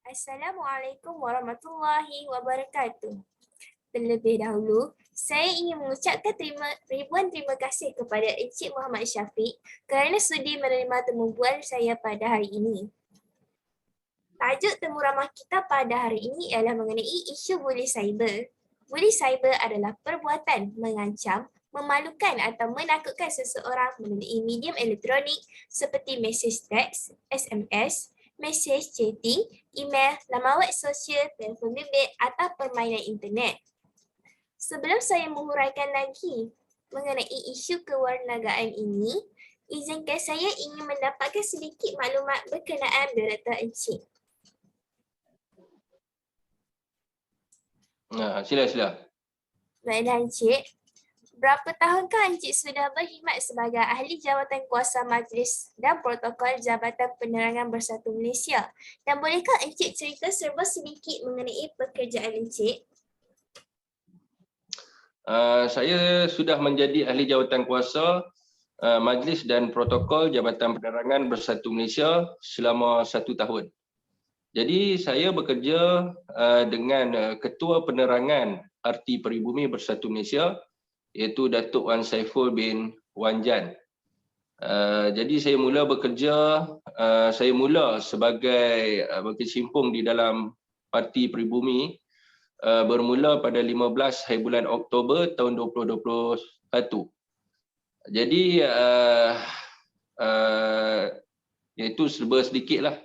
Assalamualaikum warahmatullahi wabarakatuh. Terlebih dahulu, saya ingin mengucapkan ribuan terima kasih kepada Encik Muhammad Syafiq kerana sudi menerima temu bual saya pada hari ini. Tajuk temu ramah kita pada hari ini ialah mengenai isu buli cyber. Buli cyber adalah perbuatan mengancam, memalukan atau menakutkan seseorang melalui medium elektronik seperti mesej teks, SMS, mesej chatting, email, laman web sosial, telefon bimbit atau permainan internet. Sebelum saya menguraikan lagi mengenai isu kewarganegaraan ini, izinkan saya ingin mendapatkan sedikit maklumat berkenaan Director Encik. Sila. Baiklah Encik, berapa tahunkah Encik sudah berkhidmat sebagai ahli jawatan kuasa majlis dan protokol Jabatan Penerangan Bersatu Malaysia? Dan bolehkah Encik cerita serba sedikit mengenai pekerjaan Encik? Saya sudah menjadi ahli jawatan kuasa Majlis dan Protokol Jabatan Penerangan Bersatu Malaysia selama 1 tahun. Jadi saya bekerja dengan Ketua Penerangan Arti Peribumi Bersatu Malaysia, iaitu Datuk Wan Saiful bin Wan Jan. Jadi saya mula sebagai berkecimpung di dalam Parti Peribumi bermula pada 15 hari bulan Oktober tahun 2021. Jadi iaitu serba sedikitlah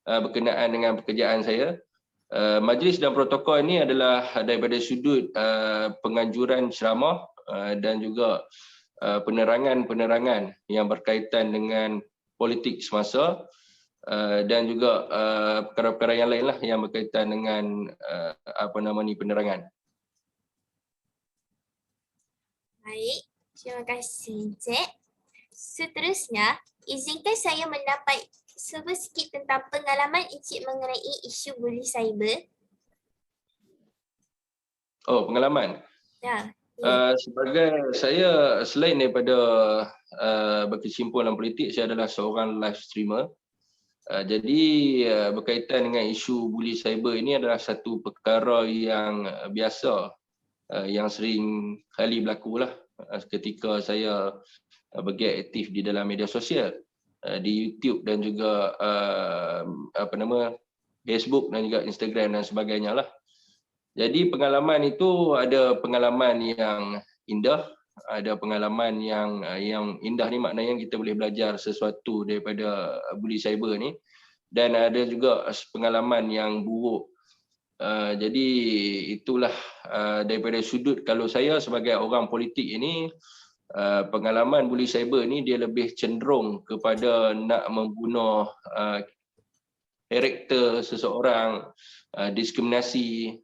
berkenaan dengan pekerjaan saya. Majlis dan protokol ini adalah daripada sudut penganjuran ceramah dan juga penerangan yang berkaitan dengan politik semasa dan juga perkara-perkara yang lainlah yang berkaitan dengan penerangan. Baik, terima kasih Encik. Seterusnya, izinkan saya mendapat sedikit tentang pengalaman Encik mengenai isu buli cyber. Oh, pengalaman. Ya. Sebagai saya, selain daripada berkecimpung dalam politik, saya adalah seorang live streamer. Jadi berkaitan dengan isu buli cyber ini adalah satu perkara yang biasa, yang sering kali berlaku lah ketika saya bergiat aktif di dalam media sosial, di YouTube dan juga Facebook dan juga Instagram dan sebagainya lah. Jadi pengalaman itu ada pengalaman yang indah, ada pengalaman yang indah ni maknanya kita boleh belajar sesuatu daripada buli cyber ni, dan ada juga pengalaman yang buruk. Jadi itulah daripada sudut kalau saya sebagai orang politik ini, pengalaman buli cyber ni dia lebih cenderung kepada nak membunuh karakter seseorang, diskriminasi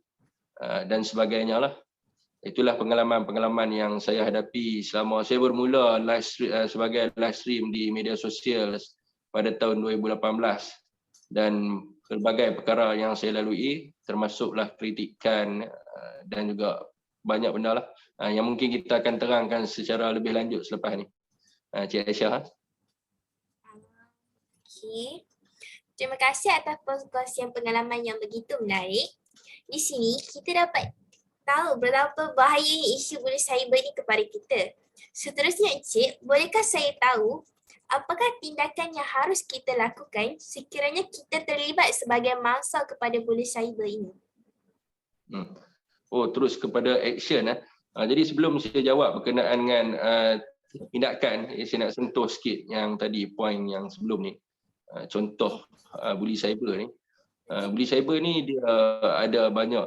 dan sebagainya lah. Itulah pengalaman-pengalaman yang saya hadapi selama saya bermula sebagai live stream di media sosial pada tahun 2018, dan pelbagai perkara yang saya lalui termasuklah kritikan dan juga banyak benda lah yang mungkin kita akan terangkan secara lebih lanjut selepas ni. Cik Aisyah. Okey. Terima kasih atas perkongsian pengalaman yang begitu menarik. Di sini kita dapat tahu berapa bahayanya isu buli cyber ini kepada kita. Seterusnya Encik, bolehkah saya tahu apakah tindakan yang harus kita lakukan sekiranya kita terlibat sebagai mangsa kepada buli cyber ini? Oh, terus kepada action. Jadi sebelum saya jawab berkenaan dengan tindakan, saya nak sentuh sikit yang tadi, poin yang sebelum ni. Contoh buli cyber ni. Buli cyber ni dia ada banyak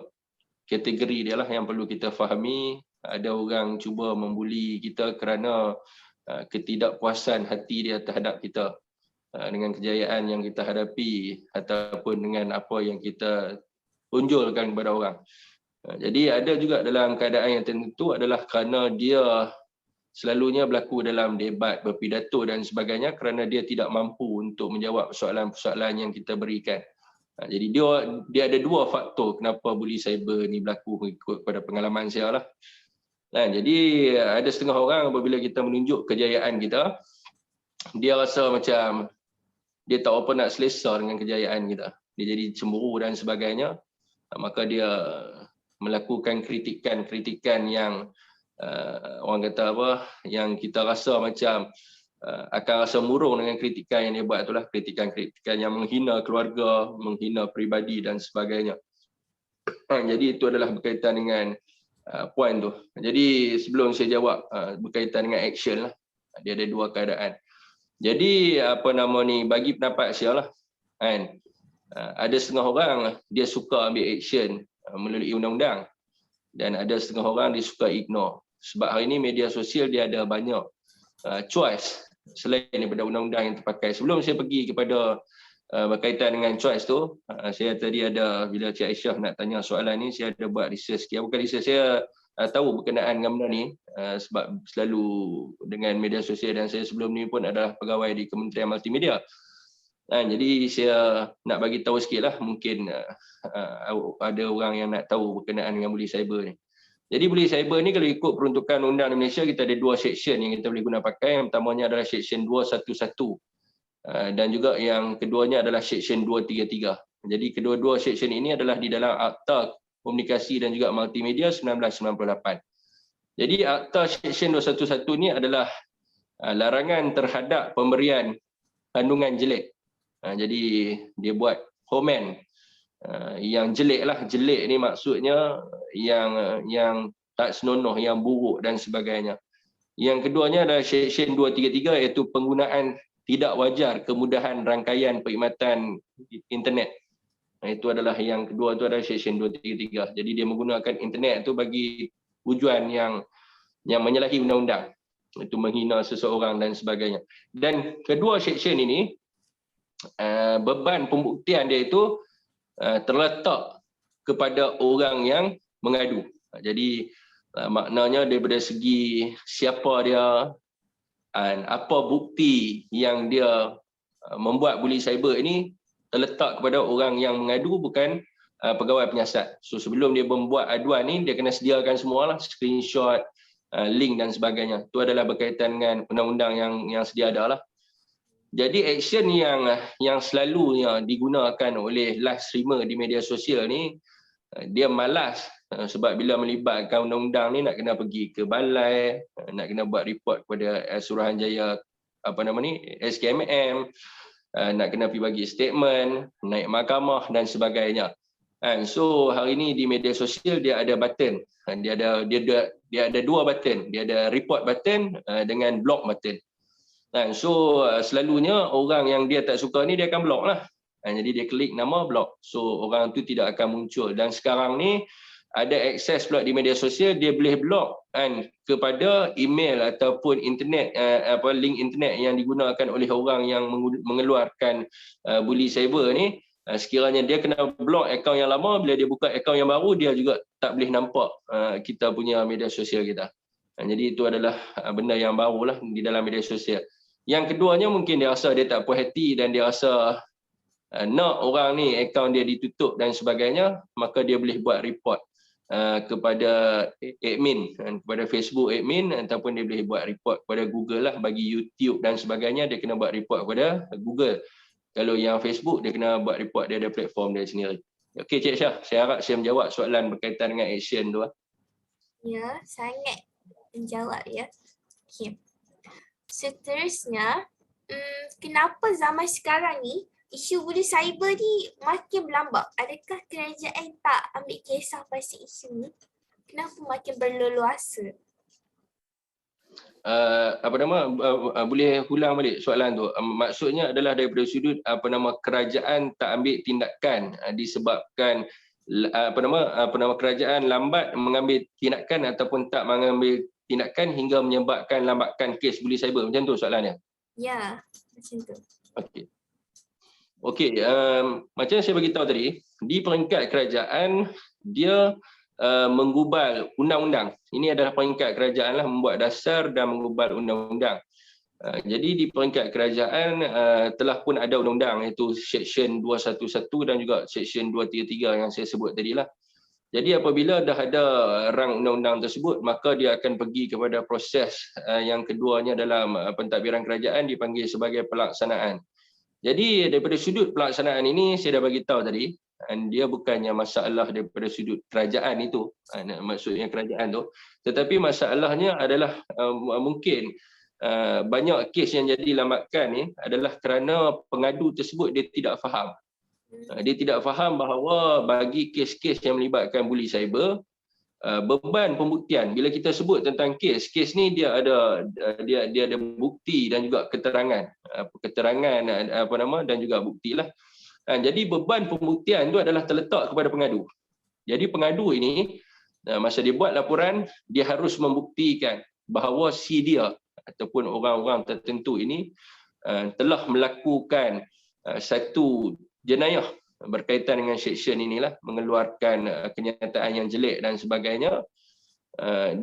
kategori dia lah yang perlu kita fahami. Ada orang cuba membuli kita kerana ketidakpuasan hati dia terhadap kita dengan kejayaan yang kita hadapi ataupun dengan apa yang kita tunjulkan kepada orang. Jadi ada juga dalam keadaan yang tertentu adalah kerana dia selalunya berlaku dalam debat, berpidato dan sebagainya kerana dia tidak mampu untuk menjawab persoalan-persoalan yang kita berikan. Jadi dia ada dua faktor kenapa buli cyber ni berlaku mengikut pada pengalaman saya lah. Jadi ada setengah orang apabila kita menunjuk kejayaan kita, dia rasa macam dia tak apa nak selesa dengan kejayaan kita. dia jadi cemburu dan sebagainya, maka dia melakukan kritikan yang orang kata apa, yang kita rasa macam akan rasa murung dengan kritikan yang dia buat, itulah kritikan yang menghina keluarga, menghina peribadi dan sebagainya. Jadi itu adalah berkaitan dengan poin tu. Jadi sebelum saya jawab berkaitan dengan action lah, dia ada dua keadaan. Jadi apa nama ni, bagi pendapat saya lah kan, ada setengah orang dia suka ambil action melalui undang-undang, dan ada setengah orang dia suka ignore. Sebab hari ini media sosial dia ada banyak choice selain daripada undang-undang yang terpakai. Sebelum saya pergi kepada berkaitan dengan choice tu, saya tadi ada, bila Cik Aisyah nak tanya soalan ni, saya ada buat research sikit. Bukan research, saya tahu berkenaan dengan benda ni sebab selalu dengan media sosial, dan saya sebelum ni pun adalah pegawai di Kementerian Multimedia. Jadi saya nak bagi tahu sikit lah, mungkin ada orang yang nak tahu berkenaan dengan bully cyber ni. Jadi bully cyber ni kalau ikut peruntukan undang di Malaysia, kita ada dua section yang kita boleh guna pakai. Yang pertamanya adalah section 211 dan juga yang keduanya adalah section 233. Jadi kedua-dua section ini adalah di dalam Akta Komunikasi dan juga Multimedia 1998. Jadi Akta section 211 ni adalah larangan terhadap pemberian kandungan jelek. Jadi dia buat komen yang jelek lah. Jelek ni maksudnya yang tak senonoh, yang buruk dan sebagainya. Yang keduanya adalah section 233, iaitu penggunaan tidak wajar kemudahan rangkaian perkhidmatan internet. Itu adalah yang kedua, itu adalah section 233. Jadi dia menggunakan internet itu bagi tujuan yang menyalahi undang-undang. Itu menghina seseorang dan sebagainya. Dan kedua section ini, beban pembuktian dia itu terletak kepada orang yang mengadu. Jadi maknanya daripada segi siapa dia, apa bukti yang dia membuat bully cyber ini terletak kepada orang yang mengadu, bukan pegawai penyiasat. So sebelum dia membuat aduan ni, dia kena sediakan semualah, screenshot, link dan sebagainya. Itu adalah berkaitan dengan undang-undang yang sedia ada lah. Jadi action yang selalunya digunakan oleh live streamer di media sosial ni, dia malas sebab bila melibatkan undang-undang ni nak kena pergi ke balai, nak kena buat report kepada Suruhanjaya SKMM, nak kena pergi bagi statement, naik mahkamah dan sebagainya. So hari ini di media sosial dia ada button, dia ada dua button, dia ada report button dengan block button. So selalunya orang yang dia tak suka ni dia akan block lah. Jadi dia klik nama block. So orang tu tidak akan muncul. Dan sekarang ni ada akses pula di media sosial, dia boleh block kepada email ataupun internet, link internet yang digunakan oleh orang yang mengeluarkan bully cyber ni. Sekiranya dia kena block akaun yang lama, bila dia buka akaun yang baru, dia juga tak boleh nampak kita punya media sosial kita. Jadi itu adalah benda yang baru lah di dalam media sosial. Yang keduanya mungkin dia rasa dia tak puas hati dan dia rasa nak orang ni akaun dia ditutup dan sebagainya, maka dia boleh buat report kepada admin, kepada Facebook admin, ataupun dia boleh buat report kepada Google lah. Bagi YouTube dan sebagainya, dia kena buat report kepada Google. Kalau yang Facebook, dia kena buat report, dia ada platform dia sendiri. Okey Cik Syah, saya harap saya menjawab soalan berkaitan dengan action tu. Ya, sangat menjawab ya. Okay. Seterusnya, kenapa zaman sekarang ni isu bully cyber ni makin berlambak? Adakah kerajaan tak ambil kisah pasal isu ni? Kenapa makin berleluasa? Boleh ulang balik soalan tu? Maksudnya adalah daripada sudut kerajaan tak ambil tindakan disebabkan kerajaan lambat mengambil tindakan ataupun tak mengambil tindakan hingga menyebabkan lambatkan kes bully cyber. Macam tu soalannya? Ya, macam tu. Okey, macam saya beritahu tadi, di peringkat kerajaan dia menggubal undang-undang. Ini adalah peringkat kerajaan lah, membuat dasar dan menggubal undang-undang. Jadi di peringkat kerajaan telah pun ada undang-undang, iaitu section 211 dan juga section 233 yang saya sebut tadi lah. Jadi apabila dah ada rang undang-undang tersebut, maka dia akan pergi kepada proses yang keduanya dalam pentadbiran kerajaan, dipanggil sebagai pelaksanaan. Jadi daripada sudut pelaksanaan ini saya dah bagi tahu tadi, dan dia bukannya masalah daripada sudut kerajaan itu, maksudnya kerajaan tu, tetapi masalahnya adalah mungkin banyak kes yang jadi lambakan ni adalah kerana pengadu tersebut dia tidak faham. Dia tidak faham bahawa bagi kes-kes yang melibatkan buli cyber, beban pembuktian bila kita sebut tentang kes ni dia ada bukti dan juga keterangan dan juga buktilah. Jadi beban pembuktian itu adalah terletak kepada pengadu. Jadi pengadu ini masa dia buat laporan dia harus membuktikan bahawa si dia ataupun orang-orang tertentu ini telah melakukan satu jenayah berkaitan dengan seksyen inilah, mengeluarkan kenyataan yang jelek dan sebagainya,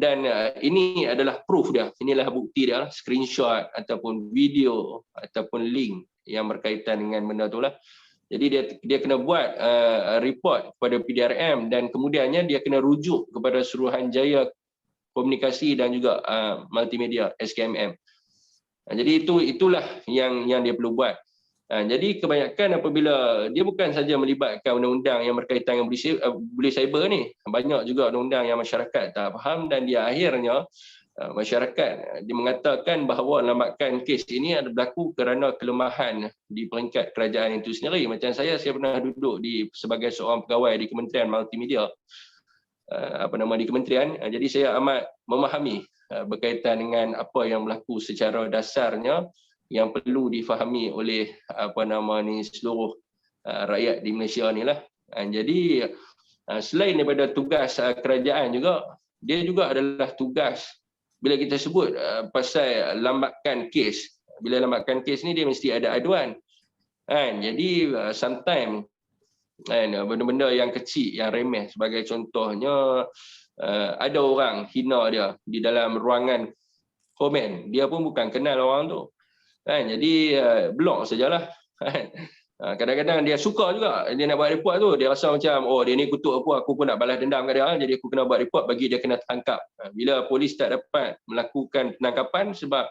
dan ini adalah proof dia, inilah bukti dia, screenshot ataupun video ataupun link yang berkaitan dengan benda itulah. Jadi dia kena buat report kepada PDRM dan kemudiannya dia kena rujuk kepada Suruhanjaya Komunikasi dan juga Multimedia SKMM. Jadi itulah yang dia perlu buat. Jadi kebanyakan apabila dia bukan saja melibatkan undang-undang yang berkaitan dengan buli cyber ni, banyak juga undang-undang yang masyarakat tak faham dan dia akhirnya masyarakat dia mengatakan bahawa lambakan kes ini ada berlaku kerana kelemahan di peringkat kerajaan itu sendiri. Macam saya pernah duduk sebagai seorang pegawai di Kementerian Multimedia, di kementerian, jadi saya amat memahami berkaitan dengan apa yang berlaku secara dasarnya yang perlu difahami oleh seluruh rakyat di Malaysia ni lah. Jadi selain daripada tugas kerajaan juga, dia juga adalah tugas bila kita sebut pasal lambakan kes. Bila lambakan kes ni dia mesti ada aduan. Jadi sometimes benda-benda yang kecil, yang remeh, sebagai contohnya ada orang hina dia di dalam ruangan komen, dia pun bukan kenal orang tu. Jadi blok sajalah. Kadang-kadang dia suka juga dia nak buat report tu, dia rasa macam dia ni kutuk aku pun nak balas dendam kat dia, jadi aku kena buat report bagi dia kena tangkap. Bila polis tak dapat melakukan penangkapan sebab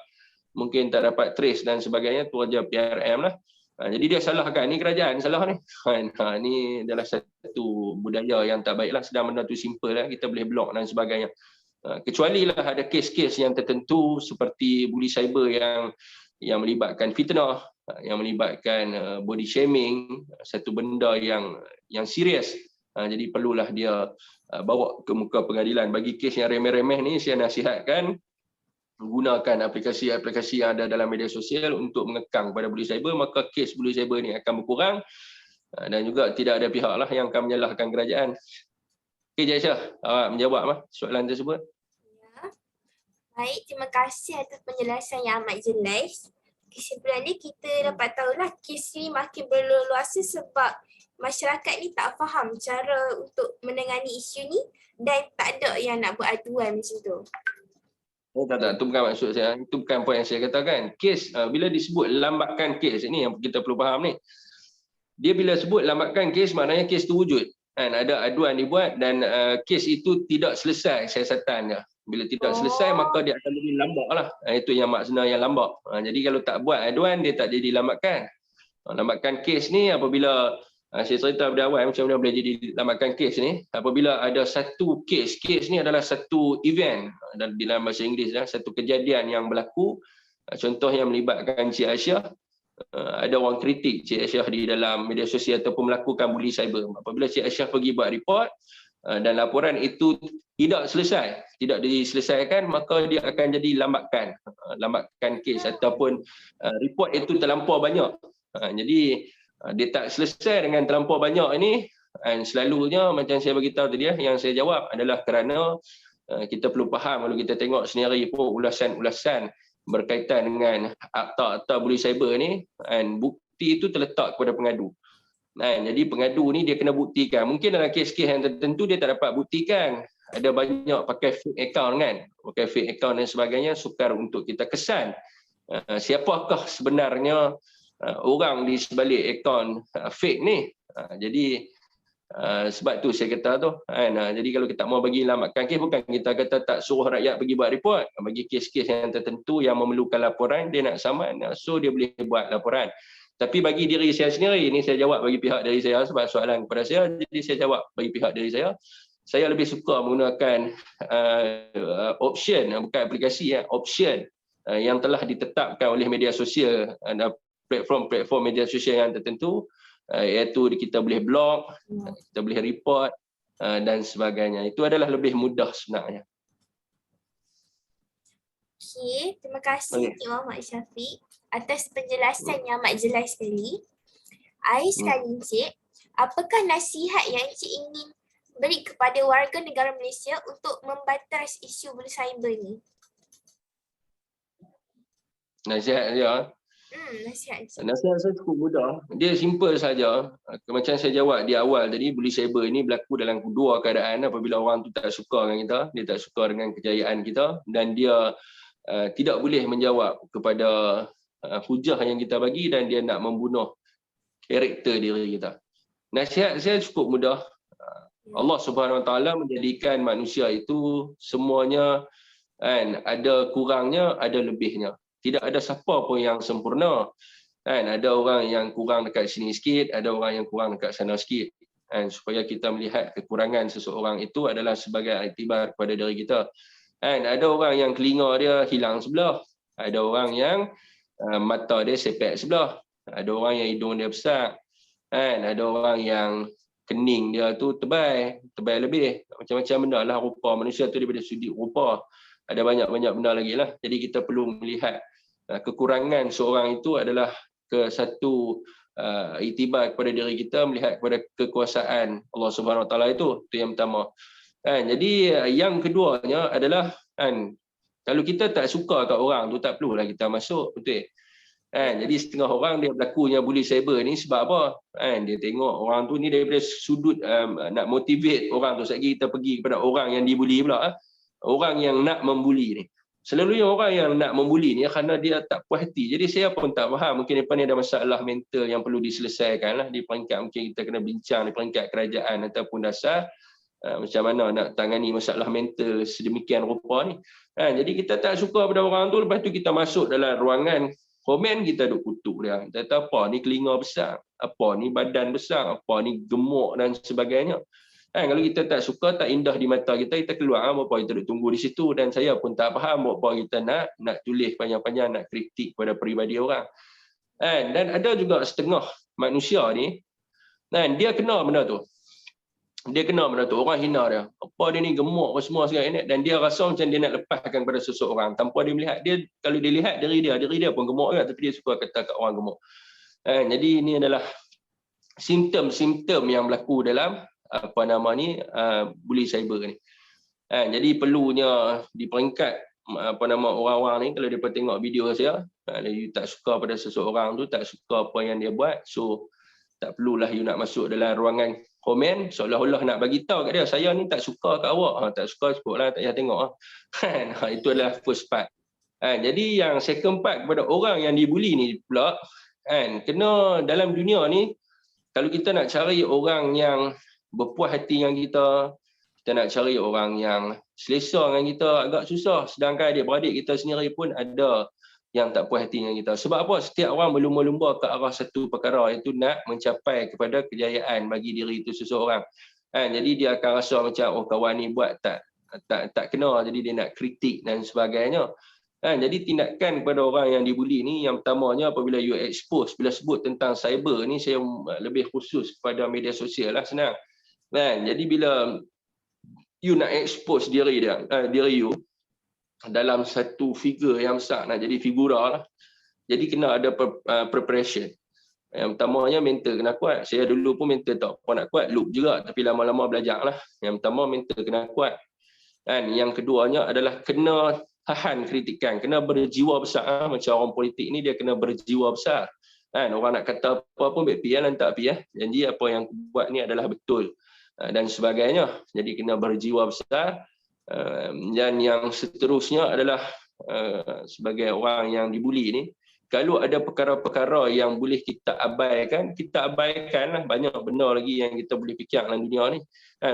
mungkin tak dapat trace dan sebagainya, tu aja PRM lah. Jadi dia salahkan, ni kerajaan salah ni. Ni adalah satu budaya yang tak baiklah. Sedang benda tu simple lah, kita boleh blok dan sebagainya. Kecuali lah ada kes-kes yang tertentu seperti buli cyber yang melibatkan fitnah, yang melibatkan body shaming, satu benda yang serius. Jadi perlulah dia bawa ke muka pengadilan. Bagi kes yang remeh-remeh ni, saya nasihatkan gunakan aplikasi-aplikasi yang ada dalam media sosial untuk mengekang pada buli cyber, maka kes buli cyber ni akan berkurang dan juga tidak ada pihak lah yang akan menyalahkan kerajaan. Okey, Aisyah, menjawab soalan tersebut. Baik, terima kasih atas penjelasan yang amat jelas. Kesimpulannya kita dapat tahulah kes ni makin berluasa sebab masyarakat ni tak faham cara untuk menangani isu ni dan tak ada yang nak beraduan macam tu. Tak, itu bukan maksud saya. Itu bukan poin yang saya katakan. Kes, bila disebut lambakan kes, ini yang kita perlu faham ni. Dia bila sebut lambakan kes, maknanya kes tu wujud. Ada aduan dibuat dan kes itu tidak selesai siasatannya. Bila tidak selesai, maka dia akan lebih lambat lah. Itu yang makna yang lambat. Jadi kalau tak buat aduan, dia tak jadi lambakan. Lambakan kes ni apabila, saya cerita pada awal macam mana boleh jadi lambakan kes ni. Apabila ada satu kes ni adalah satu event dalam bahasa Inggeris, satu kejadian yang berlaku. Contoh yang melibatkan Cik Aisyah. Ada orang kritik Cik Aisyah di dalam media sosial ataupun melakukan buli cyber. Apabila Cik Aisyah pergi buat report dan laporan itu tidak diselesaikan, maka dia akan jadi lambakan kes ataupun report itu terlampau banyak. Jadi dia tak selesai dengan terlampau banyak ini, dan selalunya macam saya beritahu tadi, yang saya jawab adalah kerana kita perlu faham kalau kita tengok sendiri pun ulasan-ulasan berkaitan dengan akta-akta buli cyber ni, dan bukti itu terletak kepada pengadu. Jadi pengadu ni dia kena buktikan. Mungkin dalam kes-kes yang tertentu dia tak dapat buktikan. Ada banyak pakai fake account kan. Pakai fake account dan sebagainya sukar untuk kita kesan siapakah sebenarnya orang di sebalik akaun fake ni. Jadi sebab tu saya kata tu jadi kalau kita mau bagi lambakan kes, bukan kita kata tak suruh rakyat pergi buat report. Bagi kes-kes yang tertentu yang memerlukan laporan, dia nak saman, so dia boleh buat laporan. Tapi bagi diri saya sendiri, ini saya jawab bagi pihak diri saya sebab soalan kepada saya, jadi saya jawab bagi pihak diri saya. Saya lebih suka menggunakan option, bukan aplikasi, option yang telah ditetapkan oleh media sosial, platform media sosial yang tertentu, iaitu kita boleh blog, kita boleh report dan sebagainya. Itu adalah lebih mudah sebenarnya. Okey, terima kasih Encik Muhammad Syafiq atas penjelasan yang amat jelas sekali. Akhir sekali Encik, apakah nasihat yang Encik ingin beri kepada warga negara Malaysia untuk membatas isu bully cyber ni? Nasihat dia, Nasihat Encik. nasihat saya cukup mudah. Dia simple saja. Macam saya jawab di awal tadi, bully cyber ini berlaku dalam dua keadaan. Apabila orang tu tak suka dengan kita, dia tak suka dengan kejayaan kita, dan dia tidak boleh menjawab kepada hujah yang kita bagi, dan dia nak membunuh karakter diri kita. Nasihat saya cukup mudah. Allah Subhanahu Wa Taala menjadikan manusia itu semuanya ada kurangnya, ada lebihnya. Tidak ada siapa pun yang sempurna. Ada orang yang kurang dekat sini sikit, ada orang yang kurang dekat sana sikit. Supaya kita melihat kekurangan seseorang itu adalah sebagai iktibar kepada diri kita. Ada orang yang telinga dia hilang sebelah, ada orang yang mata dia sepek sebelah, ada orang yang hidung dia besar, ada orang yang kening dia tu tebal lebih. Macam-macam benda lah rupa manusia tu daripada sudut rupa. Ada banyak-banyak benda lagi lah. Jadi kita perlu melihat kekurangan seorang itu adalah satu iktibar kepada diri kita, melihat kepada kekuasaan Allah Subhanahu Wa Taala itu yang pertama. Jadi yang keduanya adalah kalau kita tak suka kat orang tu, tak perlulah kita masuk, betul. Jadi setengah orang dia berlakunya bully cyber ni sebab apa? Dia tengok orang tu ni daripada sudut nak motivate orang tu. Sekali kita pergi kepada orang yang dibuli pula. Orang yang nak membuli ni. Selalunya orang yang nak membuli ni kerana dia tak puas hati. Jadi saya pun tak faham. Mungkin depan ni ada masalah mental yang perlu diselesaikan lah. Di peringkat mungkin kita kena bincang di peringkat kerajaan ataupun dasar. Macam mana nak tangani masalah mental sedemikian rupa ni. Jadi kita tak suka pada orang tu, lepas tu kita masuk dalam ruangan komen, kita duk kutuk dia. Kita kata apa ni telinga besar, apa ni badan besar, apa ni gemuk dan sebagainya. Kalau kita tak suka, tak indah di mata kita, kita keluar. Berapa kita duk tunggu di situ, dan saya pun tak faham berapa kita nak tulis panjang-panjang, nak kritik pada peribadi orang. Dan ada juga setengah manusia ni, dia kena benda tu. Dia kena benda tu, orang hina dia. Apa dia ni gemuk apa semua sekali, dan dia rasa macam dia nak lepaskan pada seseorang tanpa dia melihat dia. Kalau dia lihat diri dia pun gemuk juga, tapi dia suka kata kat orang gemuk. Jadi ini adalah simptom-simptom yang berlaku dalam bully cyber ni. Jadi perlunya di peringkat orang-orang ni, kalau depa tengok video saya, kalau you tak suka pada seseorang tu, tak suka apa yang dia buat, so tak perlulah you nak masuk dalam ruangan komen seolah-olah nak bagi tahu kat dia, saya ni tak suka kat awak. Tak suka sebutlah, tak payah tengok. Itu adalah first part. Jadi yang second part kepada orang yang dibuli ni pula, kena dalam dunia ni, kalau kita nak cari orang yang berpuas hati dengan kita nak cari orang yang selesa dengan kita agak susah. Sedangkan adik-beradik kita sendiri pun ada yang tak puas hati dengan kita. Sebab apa? Setiap orang berlumba-lumba ke arah satu perkara, iaitu nak mencapai kepada kejayaan bagi diri itu seseorang. Jadi dia akan rasa macam, oh kawan ni buat tak kena, jadi dia nak kritik dan sebagainya. Jadi tindakan kepada orang yang dibuli ni, yang pertamanya apabila you expose, bila sebut tentang cyber ni, saya lebih khusus kepada media sosial lah, senang. Jadi bila you nak expose diri you dalam satu figure yang besar, nak jadi figura lah, jadi kena ada preparation. Yang pertamanya mental kena kuat. Saya dulu pun mental tak apa nak kuat, loop juga, tapi lama-lama belajar lah. Yang pertama mental kena kuat. Yang keduanya adalah kena tahan kritikan, kena berjiwa besar. Macam orang politik ni, dia kena berjiwa besar. Orang nak kata apa pun baik pi lantak pi janji apa yang buat ni adalah betul dan sebagainya. Jadi kena berjiwa besar. Dan yang seterusnya adalah sebagai orang yang dibuli ni, kalau ada perkara-perkara yang boleh kita abaikan lah. Banyak benda lagi yang kita boleh fikir dalam dunia ni.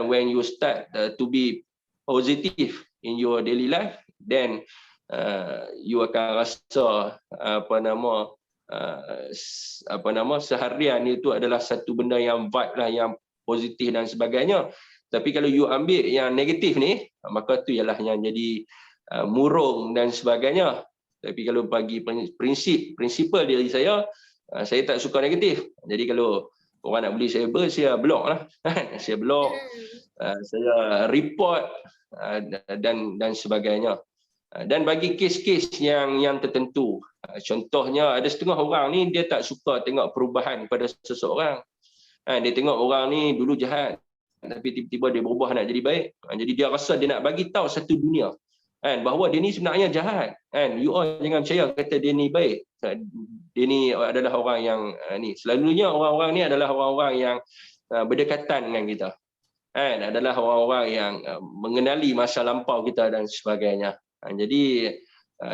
When you start to be positive in your daily life, then you akan rasa seharian itu adalah satu benda yang vibe lah, yang positif dan sebagainya. Tapi kalau you ambil yang negatif ni, maka tu ialah yang jadi murung dan sebagainya. Tapi kalau bagi prinsipal diri saya tak suka negatif. Jadi kalau orang nak beli cyber, saya block lah. Saya block, saya report dan sebagainya. Dan bagi kes-kes yang tertentu, contohnya ada setengah orang ni dia tak suka tengok perubahan pada seseorang. Dia tengok orang ni dulu jahat, tapi tiba-tiba dia berubah nak jadi baik. Jadi dia rasa dia nak bagi tahu satu dunia bahawa dia ni sebenarnya jahat. You all jangan percaya kata dia ni baik. Dia ni adalah orang yang ni. Selalunya orang-orang ni adalah orang-orang yang berdekatan dengan kita. Adalah orang-orang yang mengenali masa lampau kita dan sebagainya. Jadi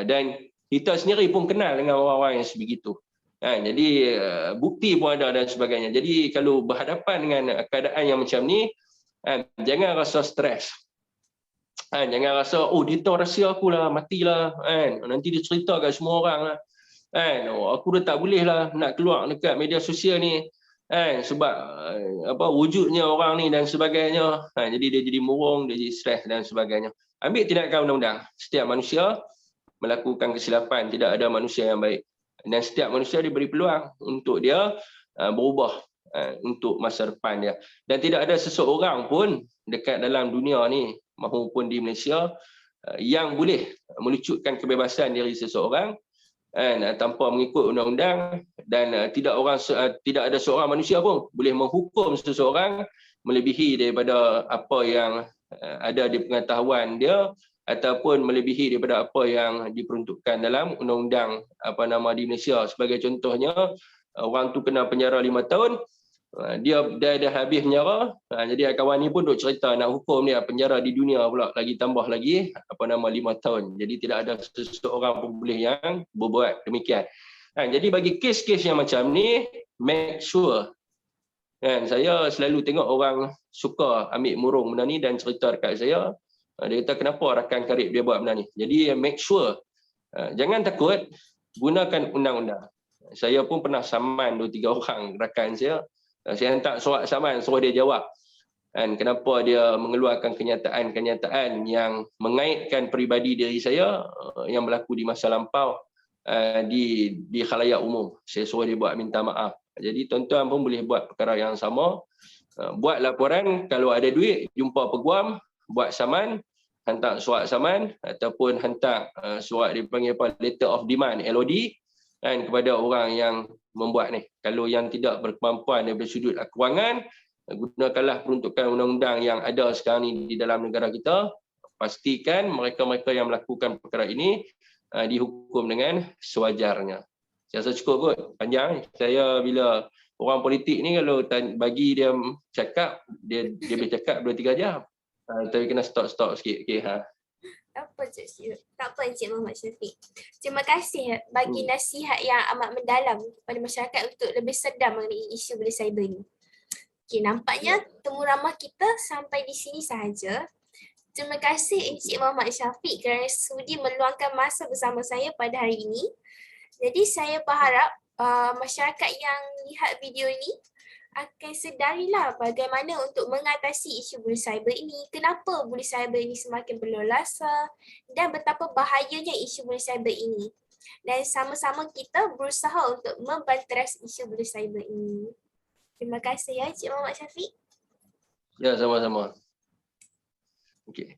dan kita sendiri pun kenal dengan orang-orang yang sebegitu. Jadi bukti pun ada dan sebagainya. Jadi kalau berhadapan dengan keadaan yang macam ni, jangan rasa stres. Jangan rasa dia tahu rahsia aku lah, matilah. Nanti dia cerita kat semua orang lah. Aku dah tak boleh lah nak keluar dekat media sosial ni. Sebab wujudnya orang ni dan sebagainya. Jadi dia jadi murung, dia jadi stres dan sebagainya. Ambil tindakan undang-undang. Setiap manusia melakukan kesilapan, tidak ada manusia yang baik. Dan setiap manusia diberi peluang untuk dia berubah untuk masa depan dia. Dan tidak ada seseorang pun dekat dalam dunia ni maupun di Malaysia yang boleh melucutkan kebebasan diri seseorang tanpa mengikut undang-undang, dan tidak ada seorang manusia pun boleh menghukum seseorang melebihi daripada apa yang ada di pengetahuan dia ataupun melebihi daripada apa yang diperuntukkan dalam undang-undang di Malaysia. Sebagai contohnya, orang tu kena penjara 5 tahun, dia dah habis penjara, jadi kawan ni pun duk cerita nak hukum dia penjara di dunia pula lagi tambah lagi 5 tahun. Jadi tidak ada seseorang pun boleh yang berbuat demikian. Jadi bagi kes-kes yang macam ni, make sure, saya selalu tengok orang suka ambil murung benda ni dan cerita dekat saya. Dia kata kenapa rakan karib dia buat benda ni. Jadi make sure, jangan takut, gunakan undang-undang. Saya pun pernah saman 2-3 orang rakan saya. Saya hantar surat saman, suruh dia jawab. Kenapa dia mengeluarkan kenyataan-kenyataan yang mengaitkan peribadi diri saya yang berlaku di masa lampau di khalayak umum. Saya suruh dia buat minta maaf. Jadi tuan-tuan pun boleh buat perkara yang sama. Buat laporan, kalau ada duit, jumpa peguam, buat saman, hantar surat saman ataupun hantar surat dipanggil letter of demand, LOD, kepada orang yang membuat ni. Kalau yang tidak berkemampuan daripada sudut kewangan, gunakanlah peruntukan undang-undang yang ada sekarang ni di dalam negara kita. Pastikan mereka-mereka yang melakukan perkara ini dihukum dengan sewajarnya. Saya rasa cukup kot, panjang. Saya bila orang politik ni kalau bagi dia cakap, dia boleh cakap 2-3 jam. Tapi kena stop sikit. Okay, Tak apa Encik Muhammad Syafiq. Terima kasih bagi nasihat yang amat mendalam kepada masyarakat untuk lebih sedar mengenai isu bela cyber ini. Okay, nampaknya temu ramah kita sampai di sini sahaja. Terima kasih Encik Muhammad Syafiq kerana sudi meluangkan masa bersama saya pada hari ini. Jadi saya berharap masyarakat yang lihat video ini akan sedarilah bagaimana untuk mengatasi isu bully cyber ini, kenapa bully cyber ini semakin berlolasa dan betapa bahayanya isu bully cyber ini. Dan sama-sama kita berusaha untuk membanteras isu bully cyber ini. Terima kasih ya Encik Muhammad Syafiq. Ya, sama-sama. Okey.